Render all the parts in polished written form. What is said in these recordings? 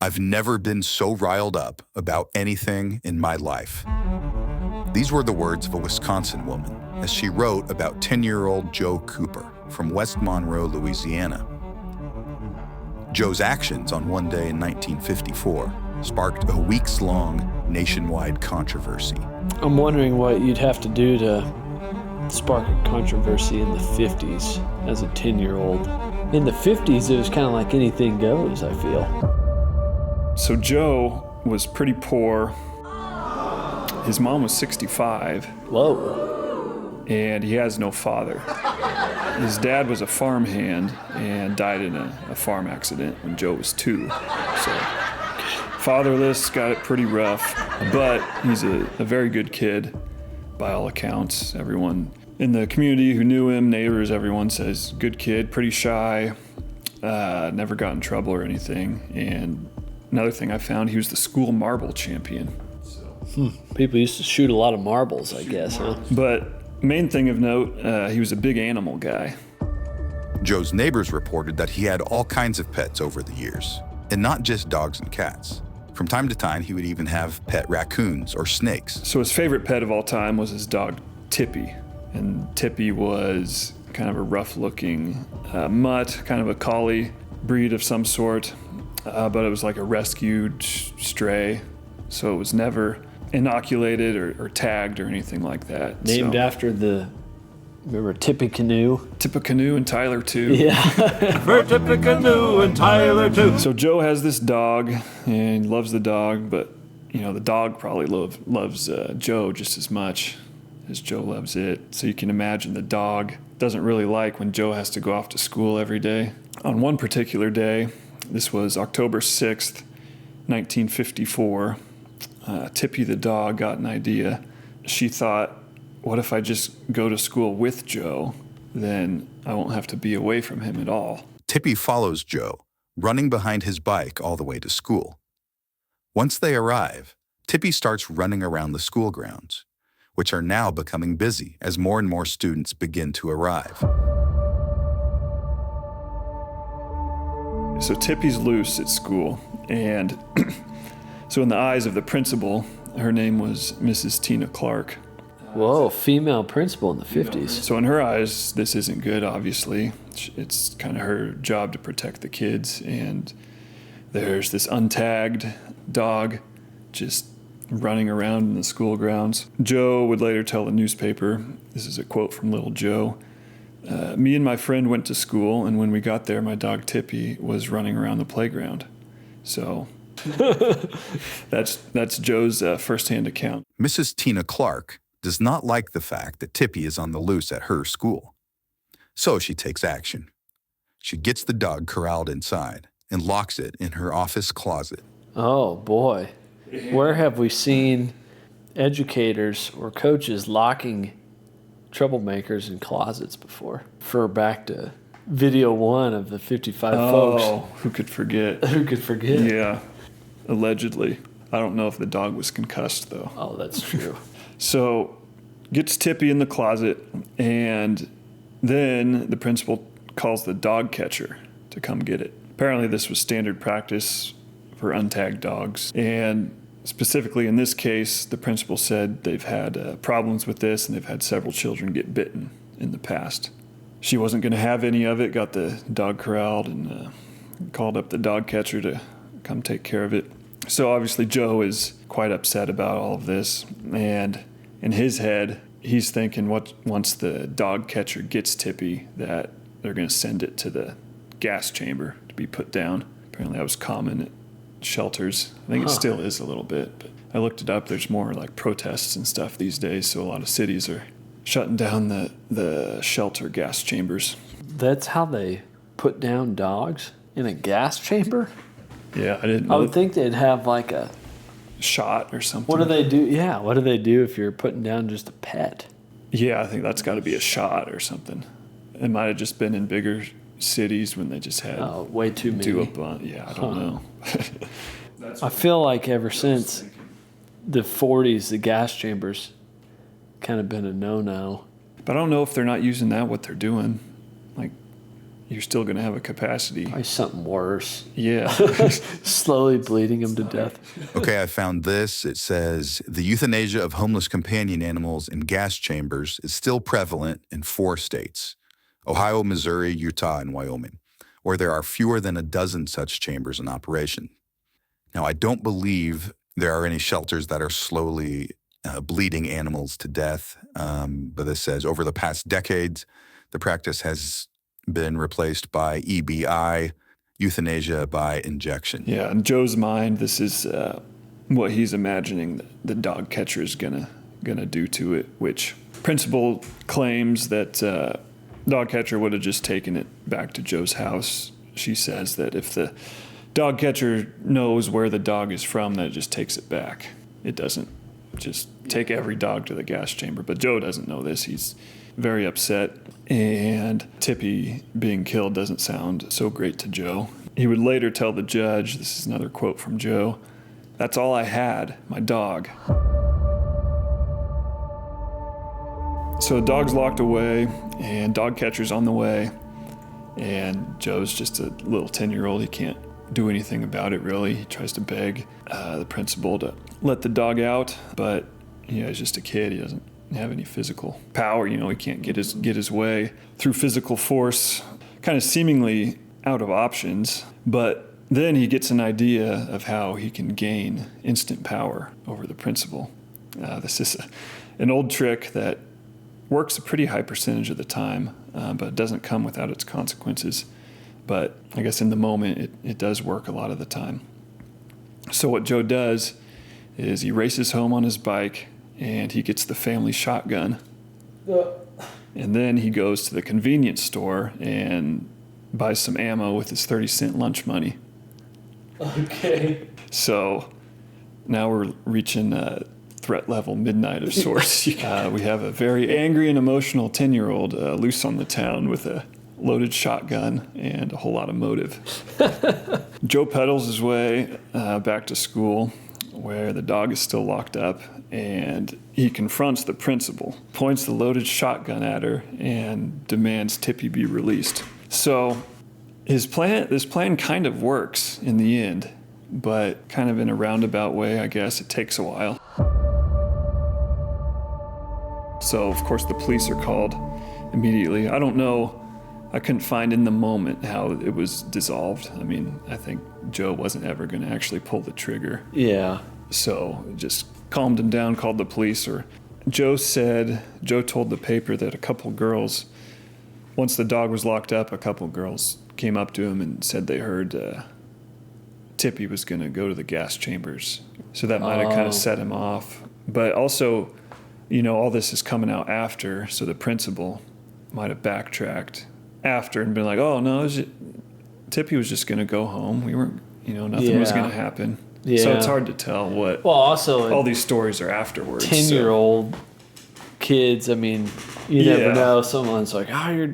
I've never been so riled up about anything in my life. These were the words of a Wisconsin woman as she wrote about 10-year-old Joe Cooper from West Monroe, Louisiana. Joe's actions on one day in 1954 sparked a weeks-long nationwide controversy. I'm wondering what you'd have to do to spark a controversy in the 50s as a 10-year-old. In the 50s, it was kind of like anything goes, I feel. So Joe was pretty poor. His mom was 65. Whoa. And he has no father. His dad was a farmhand and died in a farm accident when Joe was 2. So fatherless, got it pretty rough, but he's a very good kid by all accounts. Everyone in the community who knew him, neighbors, everyone says good kid, pretty shy, never got in trouble or anything. And another thing I found, he was the school marble champion. People used to shoot a lot of marbles, I guess, huh? But main thing of note, he was a big animal guy. Joe's neighbors reported that he had all kinds of pets over the years, and not just dogs and cats. From time to time, he would even have pet raccoons or snakes. So his favorite pet of all time was his dog, Tippy. And Tippy was kind of a rough-looking mutt, kind of a collie breed of some sort, but it was like a rescued stray, so it was never inoculated or tagged or anything like that. Named after remember Tippecanoe? Tippecanoe and Tyler, too. Yeah. For Tippecanoe and Tyler, too. So Joe has this dog, and he loves the dog, but, the dog probably loves Joe just as much as Joe loves it. So you can imagine the dog doesn't really like when Joe has to go off to school every day. On one particular day, this was October 6th, 1954, Tippy the dog got an idea. She thought, what if I just go to school with Joe? Then I won't have to be away from him at all. Tippy follows Joe, running behind his bike all the way to school. Once they arrive, Tippy starts running around the school grounds, which are now becoming busy as more and more students begin to arrive. So Tippy's loose at school, and so in the eyes of the principal, her name was Mrs. Tina Clark. Whoa, female principal in the 50s. So in her eyes, this isn't good, obviously. It's kind of her job to protect the kids, and there's this untagged dog just running around in the school grounds. Joe would later tell the newspaper, this is a quote from Little Joe, me and my friend went to school, and when we got there, my dog Tippy was running around the playground. So that's Joe's firsthand account. Mrs. Tina Clark does not like the fact that Tippy is on the loose at her school. So she takes action. She gets the dog corralled inside and locks it in her office closet. Oh, boy. Where have we seen educators or coaches locking troublemakers in closets before? Refer back to video 1 of the 55 folks. Oh, who could forget? Who could forget? Yeah, allegedly. I don't know if the dog was concussed, though. Oh, that's true. So gets Tippy in the closet, and then the principal calls the dog catcher to come get it. Apparently this was standard practice for untagged dogs, and specifically in this case, the principal said they've had problems with this, and they've had several children get bitten in the past. She wasn't going to have any of it, got the dog corralled, and called up the dog catcher to come take care of it. So obviously Joe is quite upset about all of this, and in his head, he's thinking once the dog catcher gets Tippy, that they're going to send it to the gas chamber to be put down. Apparently that was common at shelters. I think it still is a little bit, but I looked it up. There's more like protests and stuff these days, so a lot of cities are shutting down the shelter gas chambers. That's how they put down dogs? In a gas chamber? Yeah, I didn't know. I would think they'd have like a shot or something. What do they do? Yeah, what do they do if you're putting down just a pet? Yeah, I think that's got to be a shot or something. It might have just been in bigger cities when they just had way too many. Yeah, I don't know. I feel like ever since the 40s, the gas chambers kind of been a no-no. But I don't know if they're not using that, what they're doing. Like, you're still going to have a capacity. Probably something worse. Yeah. Slowly bleeding him to death. Okay, I found this. It says the euthanasia of homeless companion animals in gas chambers is still prevalent in 4 states: Ohio, Missouri, Utah, and Wyoming, where there are fewer than a dozen such chambers in operation. Now, I don't believe there are any shelters that are slowly bleeding animals to death, but this says over the past decades, the practice has been replaced by EBI, euthanasia by injection. Yeah, in Joe's mind, this is what he's imagining the dog catcher is gonna do to it, which principal claims that dog catcher would have just taken it back to Joe's house. She says that if the dog catcher knows where the dog is from, that it just takes it back. It doesn't just take every dog to the gas chamber. But Joe doesn't know this. He's very upset, and Tippy being killed doesn't sound so great to Joe. He would later tell the judge, this is another quote from Joe, "That's all I had, my dog." So the dog's locked away, and dog catcher's on the way, and Joe's just a little 10-year-old. He can't do anything about it, really. He tries to beg the principal to let the dog out, but he's just a kid. He doesn't have any physical power. He can't get his way through physical force, kind of seemingly out of options. But then he gets an idea of how he can gain instant power over the principal. This is an old trick that works a pretty high percentage of the time, but it doesn't come without its consequences. But I guess in the moment, it does work a lot of the time. So what Joe does is he races home on his bike, and he gets the family shotgun. And then he goes to the convenience store and buys some ammo with his 30-cent lunch money. Okay. So now we're reaching threat level midnight of sorts. We have a very angry and emotional 10-year-old loose on the town with a loaded shotgun and a whole lot of motive. Joe pedals his way back to school, where the dog is still locked up, and he confronts the principal, points the loaded shotgun at her, and demands Tippy be released. So this plan kind of works in the end, but kind of in a roundabout way, I guess. It takes a while. So, of course, the police are called immediately. I don't know. I couldn't find in the moment how it was dissolved. I mean, I think Joe wasn't ever going to actually pull the trigger. Yeah. So just calmed him down, called the police. Or Joe told the paper that a couple girls, once the dog was locked up, a couple girls came up to him and said they heard Tippy was going to go to the gas chambers. So that might have kind of set him off. But also, all this is coming out after, so the principal might have backtracked after and been like, oh, no, Tippy was just going to go home. We weren't, nothing was going to happen. Yeah. So it's hard to tell what all these stories are afterwards. 10-year-old kids, I mean, you never know. Someone's like, your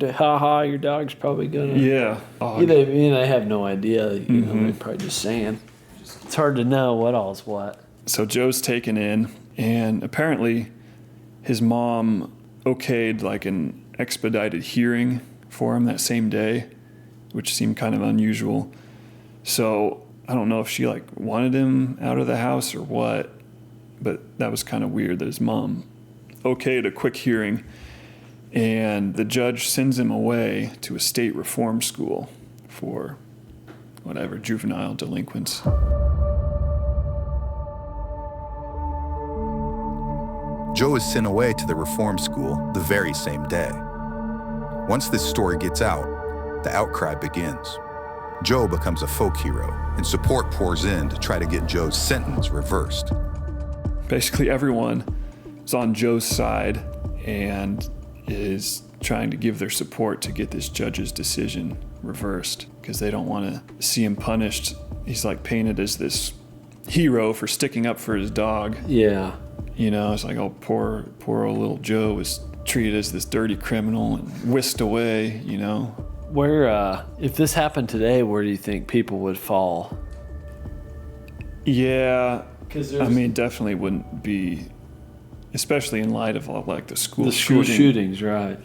dog's probably going to. Yeah. They have no idea. They're probably just saying. It's hard to know what all's what. So Joe's taken in, and apparently his mom okayed like an expedited hearing for him that same day, which seemed kind of unusual. So I don't know if she wanted him out of the house or what, but that was kind of weird that his mom okayed a quick hearing, and the judge sends him away to a state reform school for whatever, juvenile delinquents. Joe is sent away to the reform school the very same day. Once this story gets out, the outcry begins. Joe becomes a folk hero, and support pours in to try to get Joe's sentence reversed. Basically, everyone is on Joe's side and is trying to give their support to get this judge's decision reversed because they don't want to see him punished. He's painted as this hero for sticking up for his dog. Yeah. It's like, oh, poor old little Joe was treated as this dirty criminal and whisked away, Where, if this happened today, where do you think people would fall? Yeah, definitely wouldn't be, especially in light of all the school shootings, right?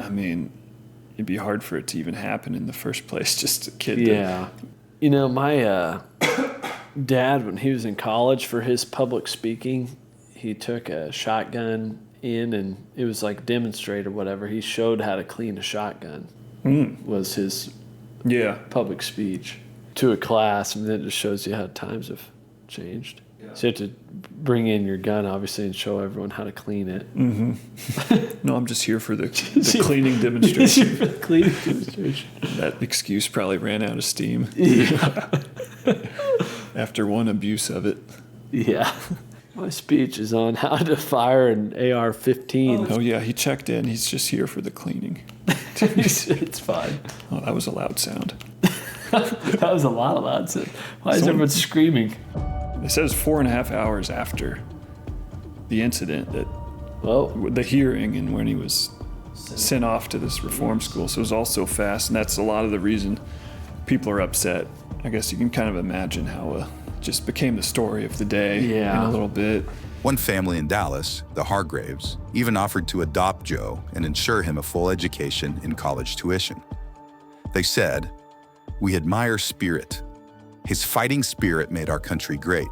it'd be hard for it to even happen in the first place. Just a kid. Yeah. You know, my dad, when he was in college for his public speaking, he took a shotgun in, and it was like demonstrate or whatever. He showed how to clean a shotgun. Was his public speech to a class, and then it just shows you how times have changed. Yeah. So you have to bring in your gun, obviously, and show everyone how to clean it. No, I'm just here for the cleaning demonstration. The cleaning demonstration. That excuse probably ran out of steam. Yeah. After one abuse of it. Yeah. My speech is on how to fire an AR-15. Oh, yeah, he checked in. He's just here for the cleaning. It's fine. Oh, that was a loud sound. That was a lot of loud sound. Why is everyone screaming? It says 4.5 hours after the incident that the hearing and when he was sent off to this reform school. So it was all so fast, and that's a lot of the reason people are upset. I guess you can kind of imagine how it just became the story of the day in a little bit. One family in Dallas, the Hargraves, even offered to adopt Joe and ensure him a full education in college tuition. They said, "We admire Spirit. His fighting spirit made our country great,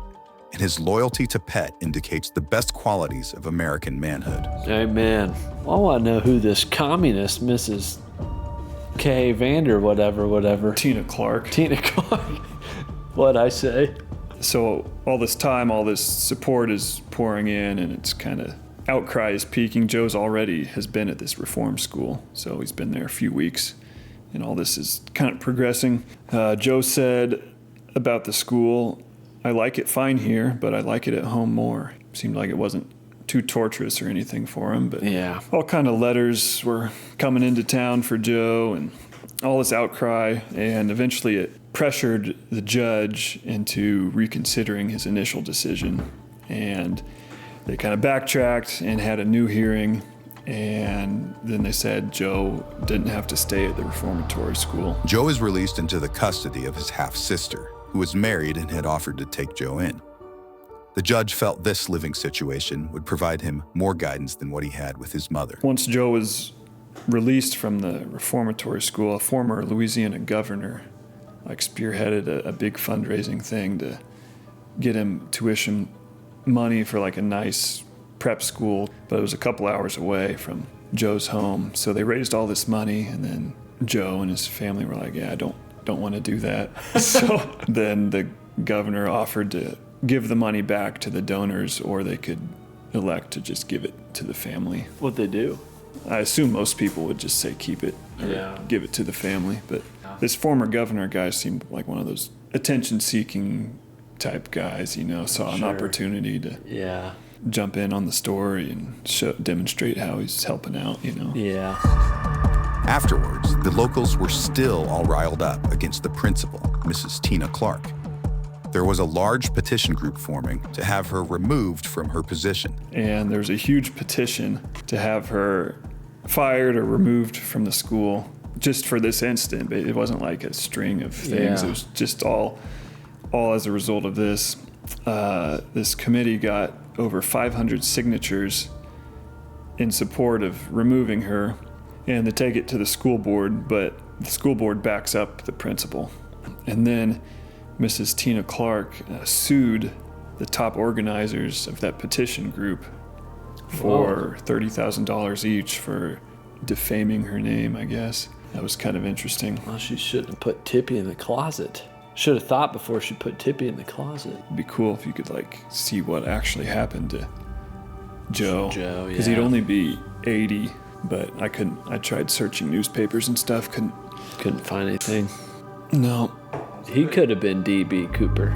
and his loyalty to Pet indicates the best qualities of American manhood." Amen. I want to know who this communist Mrs. K. Vander, whatever. Tina Clark. What'd I say? So all this time, all this support is pouring in, and it's kind of, outcry is peaking. Joe's already has been at this reform school, so he's been there a few weeks, and all this is kind of progressing. Joe said about the school, "I like it fine here, but I like it at home more." Seemed like it wasn't too torturous or anything for him, but all kind of letters were coming into town for Joe and all this outcry, and eventually it pressured the judge into reconsidering his initial decision, and they kind of backtracked and had a new hearing, and then they said Joe didn't have to stay at the reformatory school. Joe is released into the custody of his half-sister, who was married and had offered to take Joe in. The judge felt this living situation would provide him more guidance than what he had with his mother. Once Joe was released from the reformatory school, a former Louisiana governor spearheaded a big fundraising thing to get him tuition money for a nice prep school, but it was a couple hours away from Joe's home. So they raised all this money, and then Joe and his family were like, "Yeah, I don't want to do that." So then the governor offered to give the money back to the donors, or they could elect to just give it to the family. What'd they do? I assume most people would just say keep it or give it to the family, but this former governor guy seemed like one of those attention-seeking type guys, saw an opportunity to jump in on the story and demonstrate how he's helping out, Yeah. Afterwards, the locals were still all riled up against the principal, Mrs. Tina Clark. There was a large petition group forming to have her removed from her position. And there's a huge petition to have her fired or removed from the school just for this incident. It wasn't like a string of things. It was just all as a result of this. This committee got over 500 signatures in support of removing her, and they take it to the school board, but the school board backs up the principal. And then Mrs. Tina Clark sued the top organizers of that petition group for $30,000 each for defaming her name, I guess. That was kind of interesting. Well, she shouldn't have put Tippy in the closet. Should have thought before she put Tippy in the closet. It'd be cool if you could see what actually happened to Joe. Because he'd only be 80, but I tried searching newspapers and stuff, couldn't find anything. No. He could have been D.B. Cooper.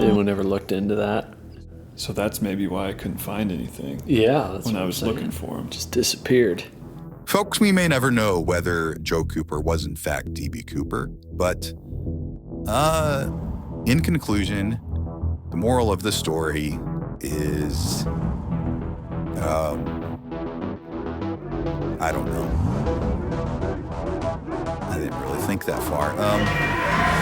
Anyone ever looked into that? So that's maybe why I couldn't find anything. Yeah, that's when what I was I'm saying. looking for him. Just disappeared. Folks, we may never know whether Joe Cooper was in fact D.B. Cooper, but in conclusion, the moral of the story is, I don't know. I didn't really think think that far.